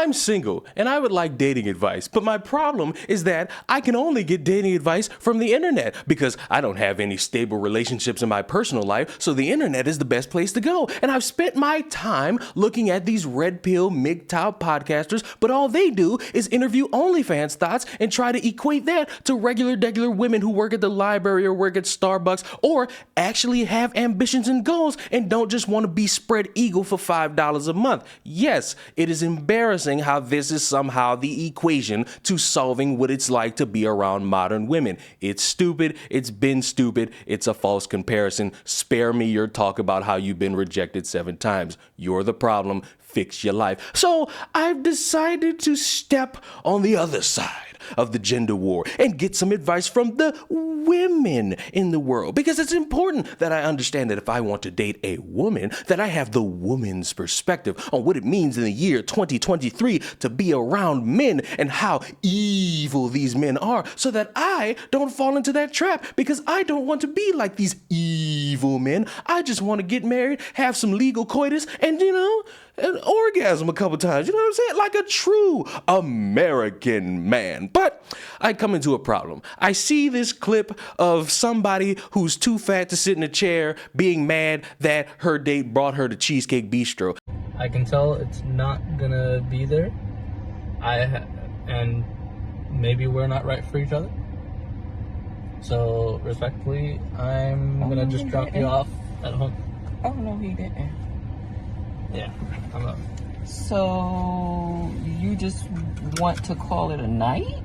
I'm single and I would like dating advice, but my problem is that I can only get dating advice from the internet because I don't have any stable relationships in my personal life, so the internet is the best place to go. And I've spent my time looking at these red pill MGTOW podcasters, but all they do is interview OnlyFans thoughts and try to equate that to regular women who work at the library or work at Starbucks or actually have ambitions and goals and don't just want to be spread eagle for $5 a month. Yes, it is embarrassing how this is somehow the equation to solving what it's like to be around modern women. It's stupid. It's been stupid. It's a false comparison. Spare me your talk about how you've been rejected 7 times. You're the problem. Fix your life. So I've decided to step on the other side of the gender war and get some advice from the women in the world, because it's important that I understand that if I want to date a woman, that I have the woman's perspective on what it means in the year 2023 to be around men and how evil these men are, so that I don't fall into that trap, because I don't want to be like these evil men. I just want to get married, have some legal coitus, and an orgasm a couple times, you know what I'm saying? Like a true American man. But I come into a problem. I see this clip of somebody who's too fat to sit in a chair being mad that her date brought her to Cheesecake Bistro. I can tell it's not gonna be there. And maybe we're not right for each other. So respectfully, I'm gonna just drop you off at home. Oh no, he didn't. Yeah, I'm up. So you just want to call it a night?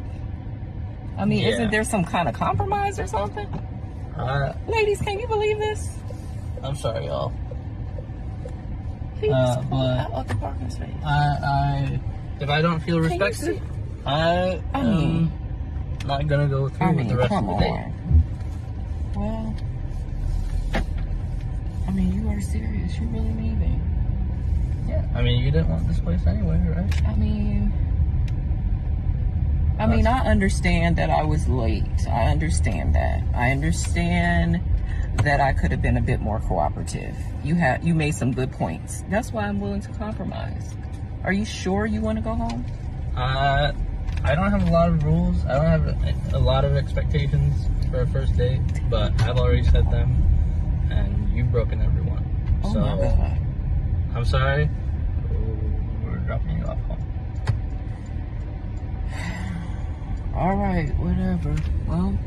I mean, Isn't there some kind of compromise or something? Ladies, can you believe this? I'm sorry, y'all. He just pulled out of the parking space. If I don't feel respected, I am not gonna go through with the rest of the day. Well, you are serious. You really mean it. Yeah, you didn't want this place anyway, right? I understand that I was late. I understand that. I understand that I could have been a bit more cooperative. You made some good points. That's why I'm willing to compromise. Are you sure you want to go home? I don't have a lot of rules. I don't have a lot of expectations for a first date, but I've already set them, and you've broken every one. Oh my God. I'm sorry. We're dropping you off home. All right, whatever. Well,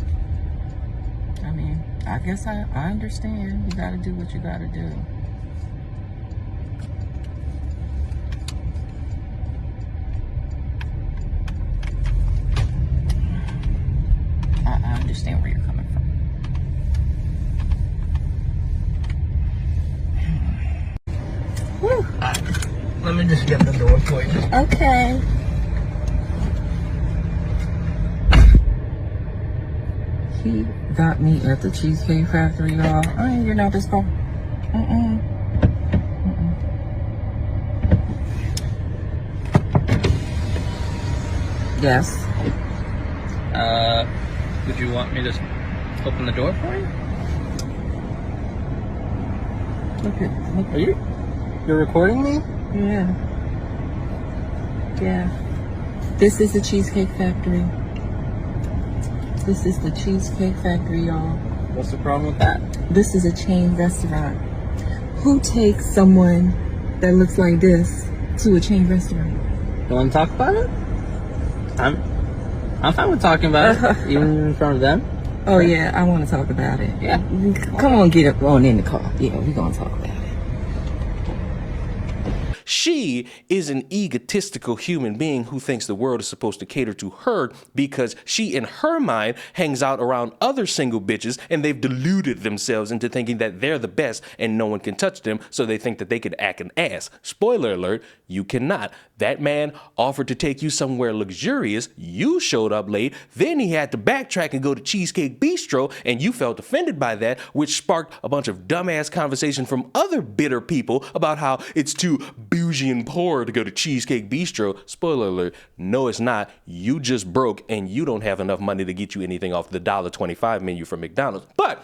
I guess I understand. You gotta do what you gotta do. I understand where you're coming from. Whew. Let me just get the door for you. Okay. He got me at the Cheesecake Factory, y'all. I ain't getting out this car. Yes. Would you want me to open the door for you? Look. Are you're recording me? Yeah. This is the Cheesecake Factory. This is the Cheesecake Factory, y'all. What's the problem with that? This is a chain restaurant. Who takes someone that looks like this to a chain restaurant? You want to talk about it? I'm fine with talking about it, even in front of them. Oh yeah, I want to talk about it. Yeah. Come on, get up on in the car. Yeah, we're gonna talk about it. She is an egotistical human being who thinks the world is supposed to cater to her because she, in her mind, hangs out around other single bitches and they've deluded themselves into thinking that they're the best and no one can touch them, so they think that they could act an ass. Spoiler alert, you cannot. That man offered to take you somewhere luxurious, you showed up late, then he had to backtrack and go to Cheesecake Bistro, and you felt offended by that, which sparked a bunch of dumbass conversation from other bitter people about how it's too bougie and poor to go to Cheesecake Bistro. Spoiler alert, no it's not. You just broke and you don't have enough money to get you anything off the $1.25 menu from McDonald's. But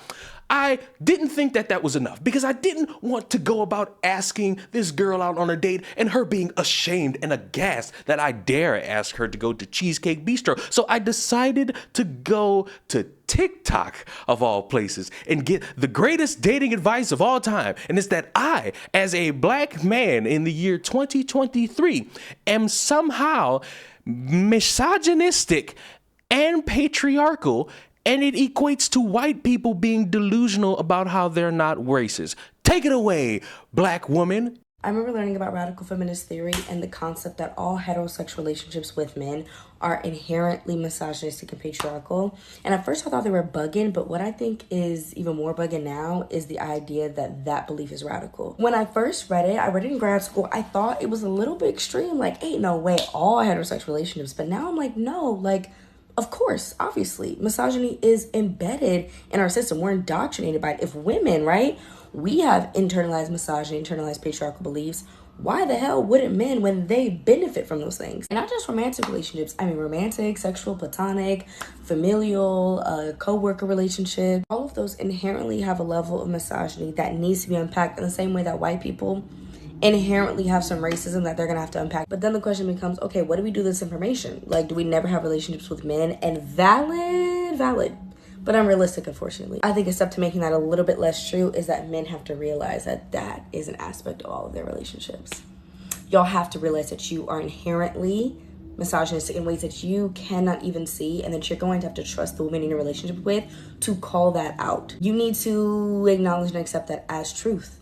I didn't think that that was enough because I didn't want to go about asking this girl out on a date and her being ashamed and aghast that I dare ask her to go to Cheesecake Bistro. So I decided to go to TikTok, of all places, and get the greatest dating advice of all time. And it's that I, as a black man in the year 2023, am somehow misogynistic and patriarchal, and it equates to white people being delusional about how they're not racist. Take it away, black woman. I remember learning about radical feminist theory and the concept that all heterosexual relationships with men are inherently misogynistic and patriarchal. And at first I thought they were bugging, but what I think is even more bugging now is the idea that that belief is radical. When I first read it, I read it in grad school, I thought it was a little bit extreme, like, ain't no way all heterosexual relationships. But now I'm like, no, like, of course, obviously, misogyny is embedded in our system. We're indoctrinated by it. If women, right, we have internalized misogyny, internalized patriarchal beliefs, why the hell wouldn't men when they benefit from those things? And not just romantic relationships. I mean, romantic, sexual, platonic, familial, co-worker relationship. All of those inherently have a level of misogyny that needs to be unpacked in the same way that white people inherently have some racism that they're gonna have to unpack. But then the question becomes, okay, what do we do with this information? Like, do we never have relationships with men? And valid, but unrealistic, unfortunately. I think a step to making that a little bit less true is that men have to realize that that is an aspect of all of their relationships. Y'all have to realize that you are inherently misogynistic in ways that you cannot even see, and that you're going to have to trust the woman in your relationship with to call that out. You need to acknowledge and accept that as truth.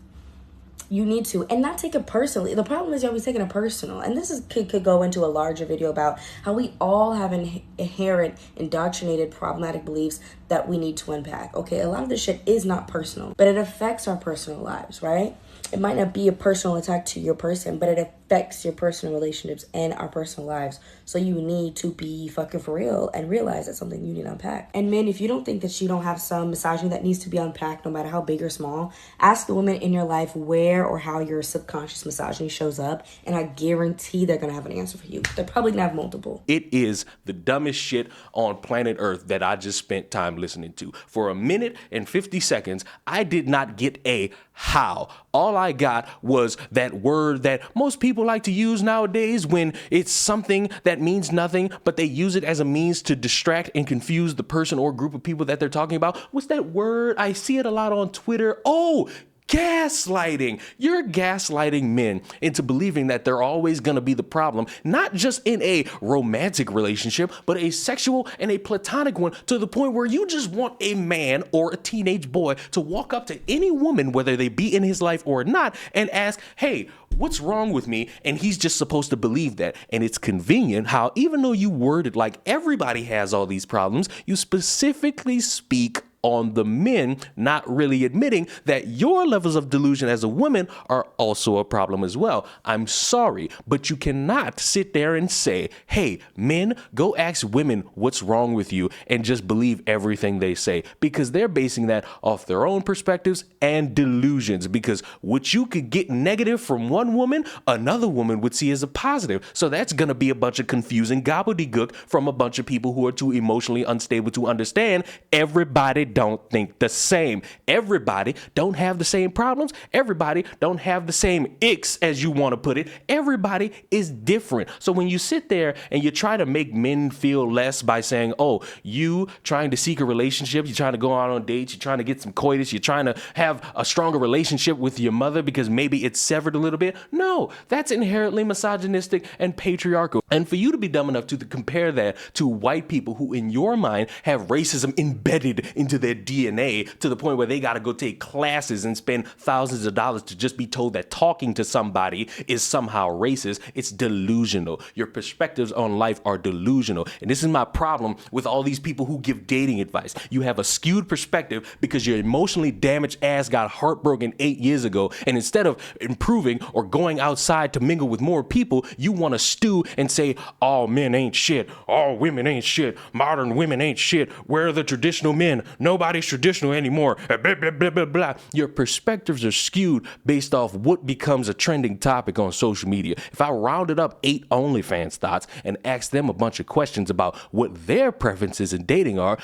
You need to, and not take it personally. The problem is you're always taking it personal. And this is could go into a larger video about how we all have inherent, indoctrinated, problematic beliefs that we need to unpack. Okay, a lot of this shit is not personal, but it affects our personal lives, right? It might not be a personal attack to your person, but it affects your personal relationships and our personal lives. So you need to be fucking for real and realize that's something you need to unpack. And men, if you don't think that you don't have some misogyny that needs to be unpacked, no matter how big or small, ask the women in your life where or how your subconscious misogyny shows up, and I guarantee they're gonna have an answer for you. They're probably gonna have multiple. It is the dumbest shit on planet Earth that I just spent time listening to. For a minute and 50 seconds, I did not get a how. All I got was that word that most people like to use nowadays when it's something that means nothing, but they use it as a means to distract and confuse the person or group of people that they're talking about. What's that word? I see it a lot on Twitter. Oh, gaslighting. You're gaslighting men into believing that they're always going to be the problem, not just in a romantic relationship, but a sexual and a platonic one, to the point where you just want a man or a teenage boy to walk up to any woman, whether they be in his life or not, and ask, hey, what's wrong with me? And he's just supposed to believe that. And it's convenient how, even though you word it like everybody has all these problems, you specifically speak on the men, not really admitting that your levels of delusion as a woman are also a problem as well. I'm sorry, but you cannot sit there and say, hey, men, go ask women what's wrong with you and just believe everything they say, because they're basing that off their own perspectives and delusions, because what you could get negative from one woman, another woman would see as a positive. So that's going to be a bunch of confusing gobbledygook from a bunch of people who are too emotionally unstable to understand everybody don't think the same. Everybody don't have the same problems. Everybody don't have the same icks, as you want to put it. Everybody is different. So when you sit there and you try to make men feel less by saying, oh, you trying to seek a relationship, you're trying to go out on dates, you're trying to get some coitus, you're trying to have a stronger relationship with your mother because maybe it's severed a little bit. No, that's inherently misogynistic and patriarchal. And for you to be dumb enough to compare that to white people who in your mind have racism embedded into their DNA to the point where they got to go take classes and spend thousands of dollars to just be told that talking to somebody is somehow racist. It's delusional. Your perspectives on life are delusional. And this is my problem with all these people who give dating advice. You have a skewed perspective because your emotionally damaged ass got heartbroken 8 years ago. And instead of improving or going outside to mingle with more people, you want to stew and say, all men ain't shit. All women ain't shit. Modern women ain't shit. Where are the traditional men? No, nobody's traditional anymore. Blah, blah, blah, blah, blah. Your perspectives are skewed based off what becomes a trending topic on social media. If I rounded up 8 OnlyFans thoughts and asked them a bunch of questions about what their preferences in dating are,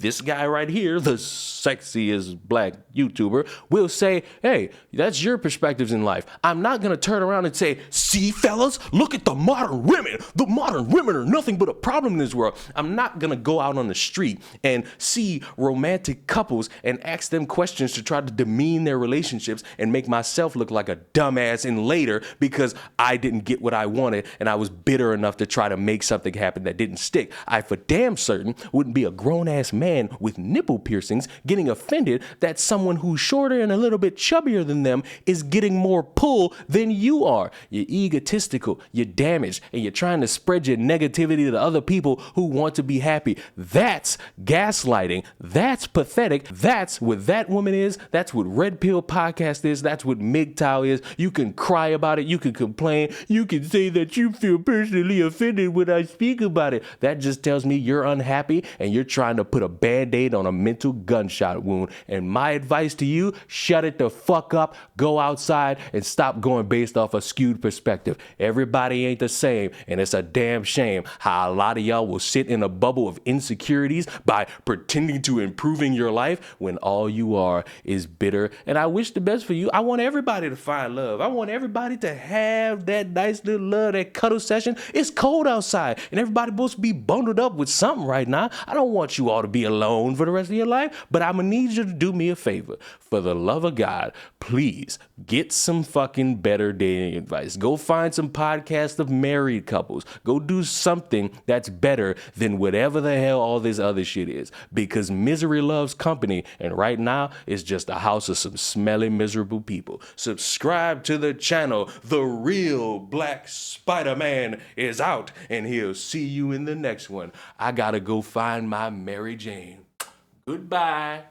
this guy right here, the sexiest black YouTuber, will say, hey, that's your perspectives in life. I'm not going to turn around and say, see, fellas, look at the modern women. The modern women are nothing but a problem in this world. I'm not going to go out on the street and see romantic couples and ask them questions to try to demean their relationships and make myself look like a dumbass in later because I didn't get what I wanted and I was bitter enough to try to make something happen that didn't stick. I for damn certain wouldn't be a grown-ass man with nipple piercings getting offended that someone who's shorter and a little bit chubbier than them is getting more pull than you are. You're egotistical, you're damaged, and you're trying to spread your negativity to other people who want to be happy. That's gaslighting. That's pathetic. That's what that woman is. That's what Red Pill Podcast is. That's what MGTOW is. You can cry about it. You can complain. You can say that you feel personally offended when I speak about it. That just tells me you're unhappy and you're trying to put a Band-Aid on a mental gunshot wound. And my advice to you, shut it the fuck up, go outside, and stop going based off a skewed perspective. Everybody ain't the same, and it's a damn shame how a lot of y'all will sit in a bubble of insecurities by pretending to improving your life when all you are is bitter. And I wish the best for you. I want everybody to find love. I want everybody to have that nice little love, that cuddle session. It's cold outside, and everybody's supposed to be bundled up with something right now. I don't want you all to be alone for the rest of your life, but I'm gonna need you to do me a favor. For the love of God, please get some fucking better dating advice. Go find some podcasts of married couples. Go do something that's better than whatever the hell all this other shit is. Because misery loves company, and right now it's just a house of some smelly, miserable people. Subscribe to the channel. The real Black Spider-Man is out, and he'll see you in the next one. I gotta go find my Mary Jane. Goodbye.